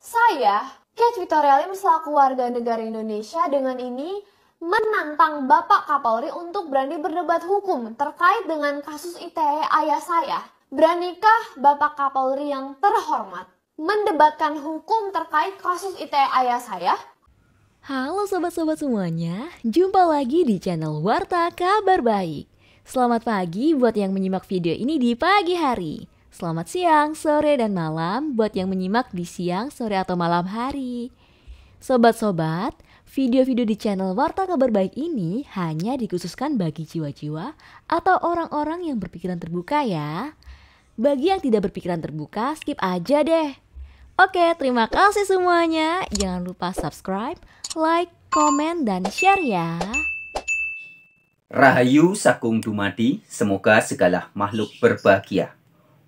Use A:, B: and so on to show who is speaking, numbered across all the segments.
A: Saya, Kate Victoria Lim selaku warga negara Indonesia dengan ini menantang Bapak Kapolri untuk berani berdebat hukum terkait dengan kasus ITE ayah saya. Beranikah Bapak Kapolri yang terhormat mendebatkan hukum terkait kasus ITE ayah saya?
B: Halo sobat-sobat semuanya, jumpa lagi di channel Warta Kabar Baik. Selamat pagi buat yang menyimak video ini di pagi hari. Selamat siang, sore, dan malam buat yang menyimak di siang, sore, atau malam hari. Sobat-sobat, video-video di channel Warta Kabar Baik ini hanya dikhususkan bagi jiwa-jiwa atau orang-orang yang berpikiran terbuka ya. Bagi yang tidak berpikiran terbuka, skip aja deh. Oke, terima kasih semuanya. Jangan lupa subscribe, like, komen, dan share ya.
C: Rahayu Sakung Dumadi, semoga segala makhluk berbahagia.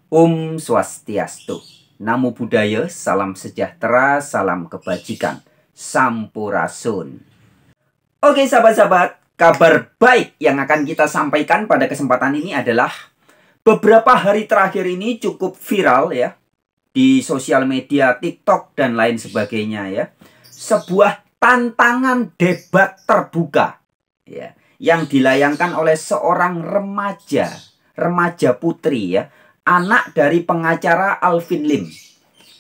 C: Om Swastiastu. Namo Buddhaya, salam sejahtera, salam kebajikan. Sampurasun. Oke sahabat-sahabat, kabar baik yang akan kita sampaikan pada kesempatan ini adalah beberapa hari terakhir ini cukup viral ya di sosial media, TikTok, dan lain sebagainya ya. Sebuah tantangan debat terbuka ya, yang dilayangkan oleh seorang remaja putri ya, anak dari pengacara Alvin Lim,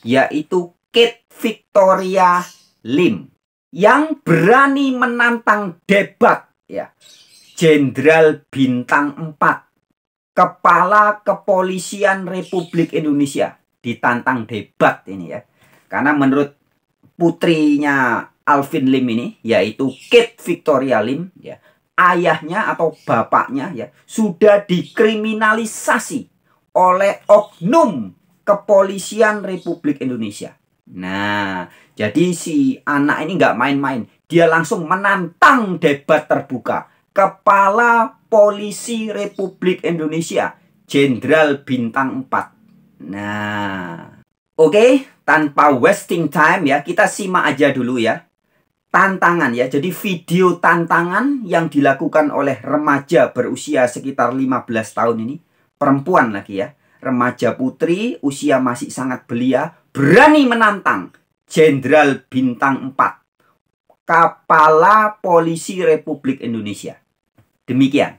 C: yaitu Kate Victoria Lim, yang berani menantang debat ya Jenderal Bintang 4, Kepala Kepolisian Republik Indonesia, ditantang debat ini ya. Karena menurut putrinya Alvin Lim ini, yaitu Kate Victoria Lim ya, ayahnya atau bapaknya ya sudah dikriminalisasi oleh oknum Kepolisian Republik Indonesia. Nah, jadi si anak ini nggak main-main. Dia langsung menantang debat terbuka Kepala Polisi Republik Indonesia, Jenderal Bintang 4. Nah, oke, tanpa wasting time ya, kita simak aja dulu ya tantangan ya. Jadi video tantangan yang dilakukan oleh remaja berusia sekitar 15 tahun ini, perempuan lagi ya, remaja putri, usia masih sangat belia, berani menantang Jenderal Bintang 4, Kepala Polisi Republik Indonesia. Demikian.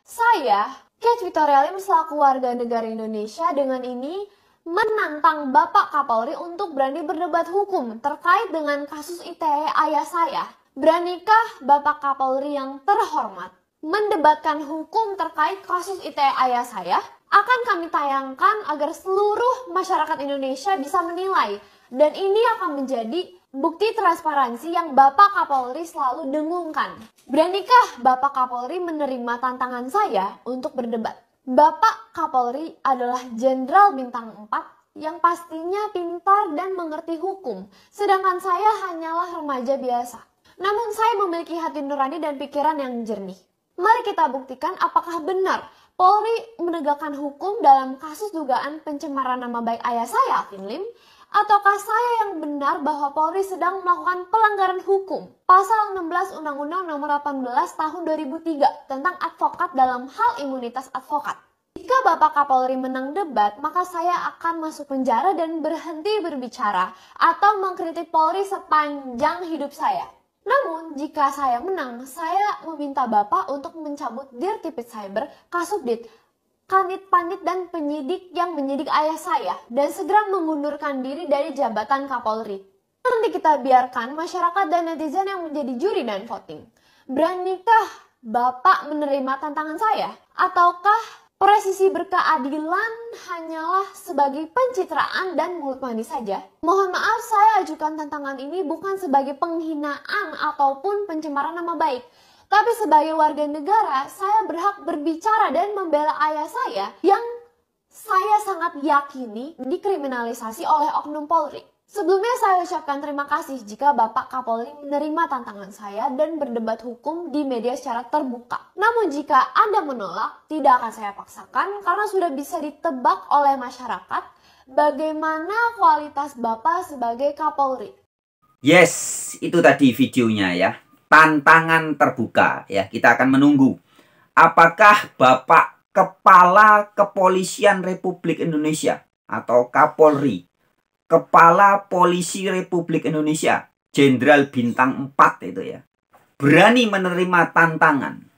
A: Saya, Kate Victoria Lim selaku warga negara Indonesia dengan ini menantang Bapak Kapolri untuk berani berdebat hukum terkait dengan kasus ITE ayah saya. Beranikah Bapak Kapolri yang terhormat mendebatkan hukum terkait kasus ITE ayah saya? Akan kami tayangkan agar seluruh masyarakat Indonesia bisa menilai, dan ini akan menjadi bukti transparansi yang Bapak Kapolri selalu dengungkan. Beranikah Bapak Kapolri menerima tantangan saya untuk berdebat? Bapak Kapolri adalah Jenderal Bintang 4 yang pastinya pintar dan mengerti hukum, sedangkan saya hanyalah remaja biasa. Namun saya memiliki hati nurani dan pikiran yang jernih. Mari kita buktikan apakah benar Polri menegakkan hukum dalam kasus dugaan pencemaran nama baik ayah saya, Alvin Lim, ataukah saya yang benar bahwa Polri sedang melakukan pelanggaran hukum? Pasal 16 Undang-Undang Nomor 18 Tahun 2003 tentang advokat dalam hal imunitas advokat. Jika Bapak Kapolri menang debat, maka saya akan masuk penjara dan berhenti berbicara atau mengkritik Polri sepanjang hidup saya. Namun, jika saya menang, saya meminta Bapak untuk mencabut Dirtipid Cyber, Kasubdit, Kanit Panit, dan penyidik yang menyidik ayah saya dan segera mengundurkan diri dari jabatan Kapolri. Nanti kita biarkan masyarakat dan netizen yang menjadi juri dan voting. Beranikah Bapak menerima tantangan saya? Ataukah presisi berkeadilan hanyalah sebagai pencitraan dan mulut manis saja? Mohon maaf, saya ajukan tantangan ini bukan sebagai penghinaan ataupun pencemaran nama baik. Tapi sebagai warga negara, saya berhak berbicara dan membela ayah saya yang saya sangat yakini dikriminalisasi oleh oknum Polri. Sebelumnya saya ucapkan terima kasih jika Bapak Kapolri menerima tantangan saya dan berdebat hukum di media secara terbuka. Namun jika Anda menolak, tidak akan saya paksakan karena sudah bisa ditebak oleh masyarakat bagaimana kualitas Bapak sebagai Kapolri.
C: Yes, itu tadi videonya ya. Tantangan terbuka ya. Kita akan menunggu apakah Bapak Kepala Kepolisian Republik Indonesia atau Kapolri Kepala Polisi Republik Indonesia, Jenderal Bintang 4 itu ya, berani menerima tantangan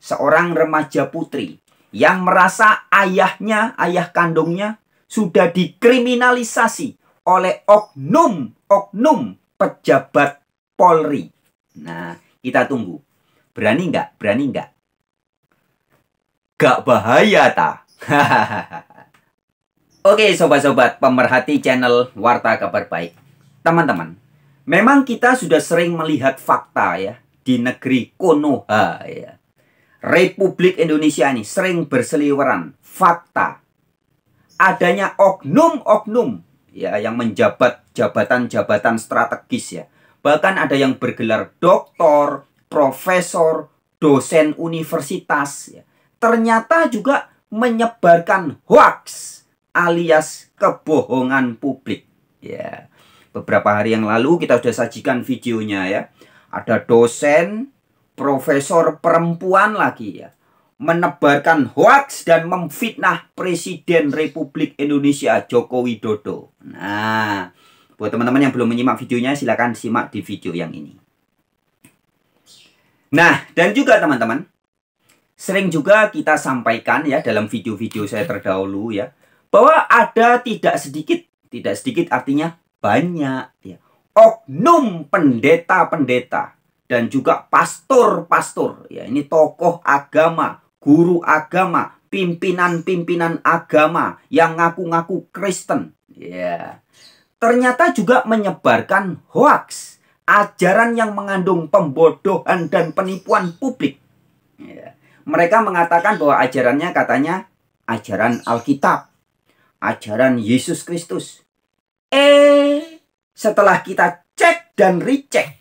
C: seorang remaja putri yang merasa ayahnya, ayah kandungnya sudah dikriminalisasi oleh oknum pejabat Polri. Nah, kita tunggu. Berani nggak? Berani nggak? Gak bahaya ta? Oke sobat-sobat pemerhati channel Warta Kabar Baik. Teman-teman, memang kita sudah sering melihat fakta ya di negeri Konoha ya. Republik Indonesia ini sering berseliweran fakta adanya oknum-oknum ya yang menjabat jabatan-jabatan strategis ya. Bahkan ada yang bergelar doktor, profesor, dosen universitas ya. Ternyata juga menyebarkan hoaks alias kebohongan publik ya. Beberapa hari yang lalu kita sudah sajikan videonya ya. Ada dosen, profesor perempuan lagi ya, menebarkan hoaks dan memfitnah Presiden Republik Indonesia Joko Widodo. Nah, buat teman-teman yang belum menyimak videonya, silakan simak di video yang ini. Nah, dan juga teman-teman, sering juga kita sampaikan ya dalam video-video saya terdahulu ya, bahwa ada tidak sedikit artinya banyak ya, oknum pendeta-pendeta dan juga pastor-pastor ya, ini tokoh agama, guru agama, pimpinan-pimpinan agama yang ngaku-ngaku Kristen ya, ternyata juga menyebarkan hoaks, ajaran yang mengandung pembodohan dan penipuan publik ya. Mereka mengatakan bahwa ajarannya katanya ajaran Alkitab, ajaran Yesus Kristus. Setelah kita cek dan recheck,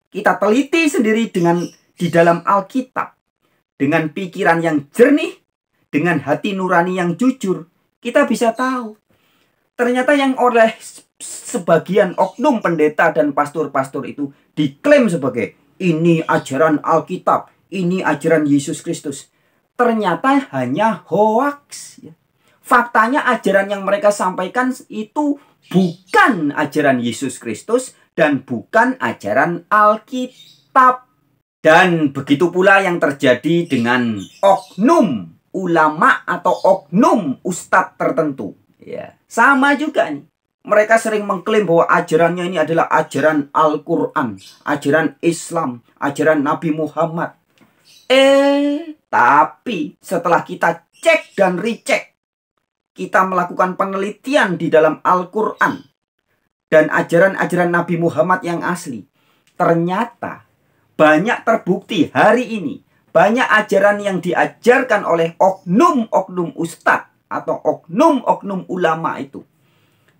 C: kita teliti sendiri di dalam Alkitab, dengan pikiran yang jernih, dengan hati nurani yang jujur, kita bisa tahu ternyata yang oleh sebagian oknum pendeta dan pastor-pastor itu diklaim sebagai ini ajaran Alkitab, ini ajaran Yesus Kristus, ternyata hanya hoaks ya. Faktanya ajaran yang mereka sampaikan itu bukan ajaran Yesus Kristus dan bukan ajaran Alkitab. Dan begitu pula yang terjadi dengan oknum ulama atau oknum ustadz tertentu ya. Sama juga nih. Mereka sering mengklaim bahwa ajarannya ini adalah ajaran Al-Quran, ajaran Islam, ajaran Nabi Muhammad. Tapi setelah kita cek dan recheck, kita melakukan penelitian di dalam Al-Quran dan ajaran-ajaran Nabi Muhammad yang asli, ternyata banyak terbukti hari ini, banyak ajaran yang diajarkan oleh oknum-oknum ustadz atau oknum-oknum ulama itu,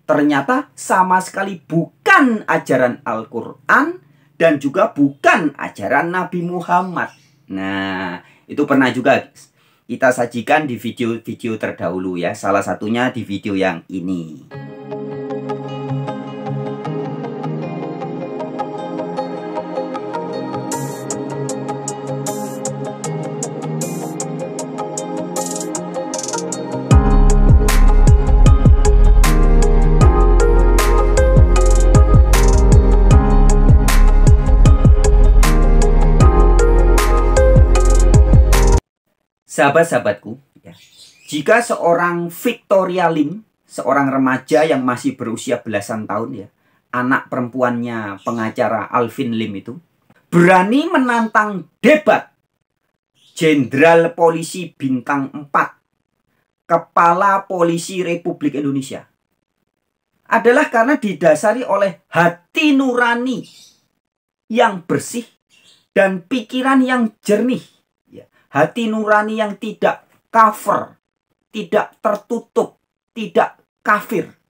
C: ternyata sama sekali bukan ajaran Al-Quran dan juga bukan ajaran Nabi Muhammad. Nah, itu pernah juga kita sajikan di video-video terdahulu ya. Salah satunya di video yang ini. Sahabat-sahabatku, ya, jika seorang Victoria Lim, seorang remaja yang masih berusia belasan tahun ya, anak perempuannya pengacara Alvin Lim itu, berani menantang debat Jenderal Polisi Bintang 4, Kepala Polisi Republik Indonesia, adalah karena didasari oleh hati nurani yang bersih dan pikiran yang jernih. Hati nurani yang tidak kafir, tidak tertutup, tidak kafir.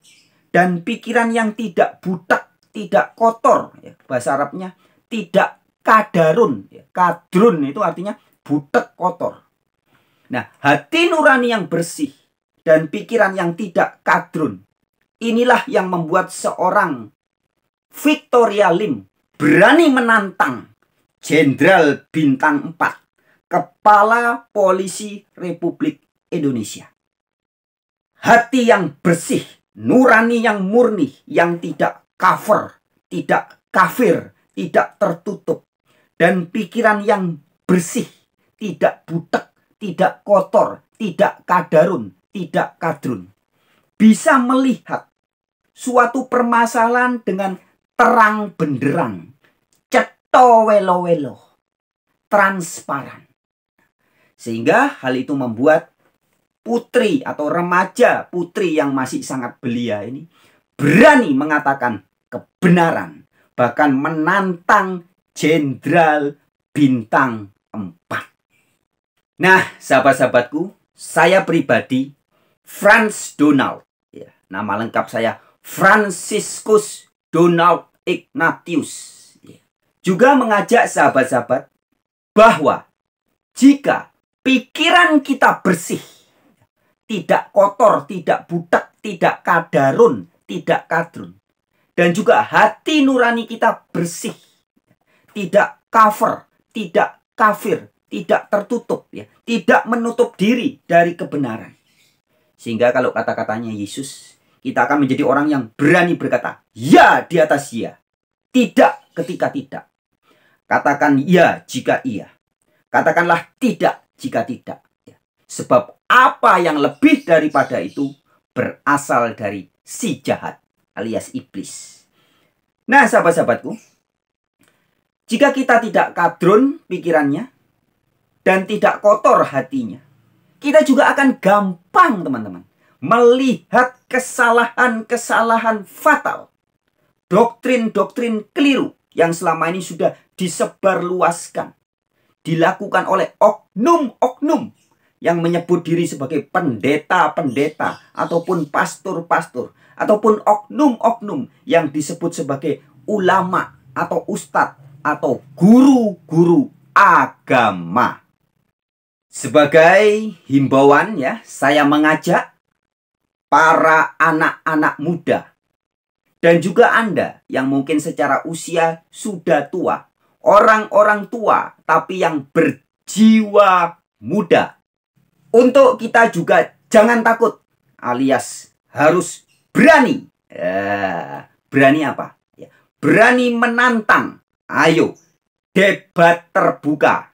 C: Dan pikiran yang tidak butak, tidak kotor. Ya, bahasa Arabnya tidak kadarun. Ya, kadrun itu artinya butek, kotor. Nah, hati nurani yang bersih dan pikiran yang tidak kadrun, inilah yang membuat seorang Victoria Lim berani menantang Jenderal Bintang 4, Kepala Polisi Republik Indonesia. Hati yang bersih nurani yang murni, yang tidak cover, tidak kafir, tidak tertutup, dan pikiran yang bersih, tidak butek, tidak kotor, tidak kadarun, tidak kadrun, bisa melihat suatu permasalahan dengan terang benderang, cetha welo-welo, transparan. Sehingga hal itu membuat putri atau remaja putri yang masih sangat belia ini berani mengatakan kebenaran, bahkan menantang jenderal bintang 4. Nah, sahabat-sahabatku, saya pribadi Franz Donald, ya, nama lengkap saya Franciscus Donald Ignatius, ya, juga mengajak sahabat-sahabat bahwa jika pikiran kita bersih, tidak kotor, tidak butek, tidak kadarun, tidak kadrun, dan juga hati nurani kita bersih, tidak cover, tidak kafir, tidak tertutup, ya, tidak menutup diri dari kebenaran. Sehingga kalau kata-katanya Yesus, kita akan menjadi orang yang berani berkata ya di atas ya, tidak ketika tidak. Katakan ya jika iya, katakanlah tidak jika tidak. Sebab apa yang lebih daripada itu berasal dari si jahat alias iblis. Nah, sahabat-sahabatku, jika kita tidak kadrun pikirannya dan tidak kotor hatinya, kita juga akan gampang, teman-teman, melihat kesalahan-kesalahan fatal, doktrin-doktrin keliru yang selama ini sudah disebarluaskan, dilakukan oleh oknum-oknum yang menyebut diri sebagai pendeta-pendeta ataupun pastor-pastor, ataupun oknum-oknum yang disebut sebagai ulama atau ustadz atau guru-guru agama. Sebagai himbauan, ya, saya mengajak para anak-anak muda dan juga Anda yang mungkin secara usia sudah tua, orang-orang tua tapi yang berjiwa muda, untuk kita juga jangan takut, alias harus berani. Berani apa? Berani menantang. Ayo, debat terbuka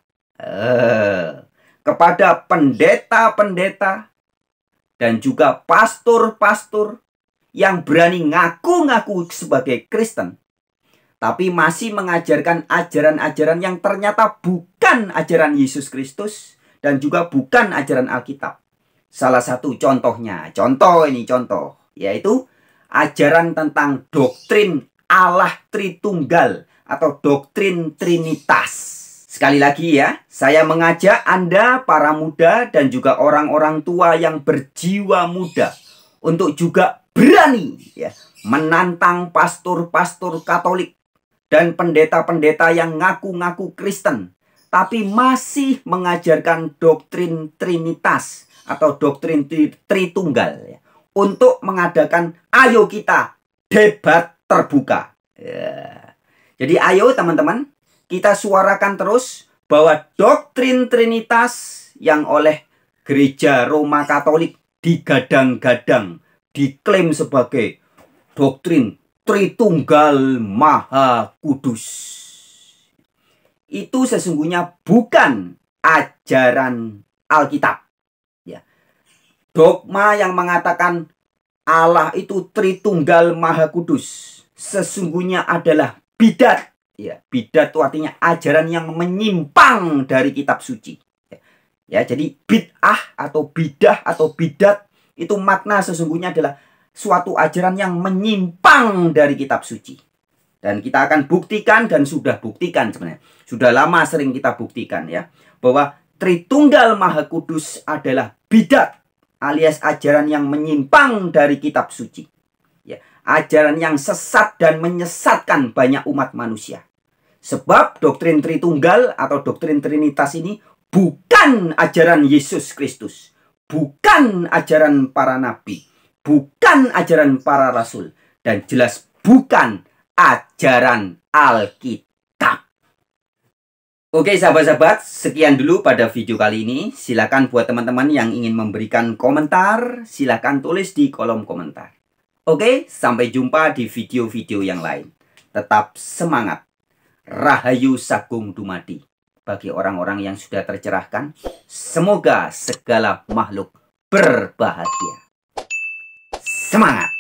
C: kepada pendeta-pendeta dan juga pastor-pastor yang berani ngaku-ngaku sebagai Kristen, tapi masih mengajarkan ajaran-ajaran yang ternyata bukan ajaran Yesus Kristus dan juga bukan ajaran Alkitab. Salah satu contohnya, yaitu ajaran tentang doktrin Allah Tritunggal atau doktrin Trinitas. Sekali lagi ya, saya mengajak Anda para muda dan juga orang-orang tua yang berjiwa muda untuk juga berani, ya, menantang pastor-pastor Katolik dan pendeta-pendeta yang ngaku-ngaku Kristen tapi masih mengajarkan doktrin Trinitas atau doktrin Tritunggal, ya, untuk mengadakan ayo kita debat terbuka. Ya. Jadi ayo teman-teman, kita suarakan terus bahwa doktrin Trinitas yang oleh Gereja Roma Katolik digadang-gadang, diklaim sebagai doktrin Tritunggal Maha Kudus, itu sesungguhnya bukan ajaran Alkitab. Ya. Dogma yang mengatakan Allah itu Tritunggal Maha Kudus sesungguhnya adalah bidat. Ya, bidat itu artinya ajaran yang menyimpang dari kitab suci. Ya, jadi bid'ah atau bidah atau bidat itu makna sesungguhnya adalah suatu ajaran yang menyimpang dari kitab suci. Dan kita akan buktikan dan sudah buktikan sebenarnya. Sudah lama sering kita buktikan, ya, bahwa Tritunggal Maha Kudus adalah bidat alias ajaran yang menyimpang dari kitab suci. Ya, ajaran yang sesat dan menyesatkan banyak umat manusia. Sebab doktrin Tritunggal atau doktrin Trinitas ini bukan ajaran Yesus Kristus, bukan ajaran para nabi, bukan ajaran para rasul, dan jelas bukan ajaran Alkitab. Oke sahabat-sahabat, sekian dulu pada video kali ini. Silakan buat teman-teman yang ingin memberikan komentar, silakan tulis di kolom komentar. Oke, sampai jumpa di video-video yang lain. Tetap semangat. Rahayu Sagung Dumadi. Bagi orang-orang yang sudah tercerahkan, semoga segala makhluk berbahagia. Semangat!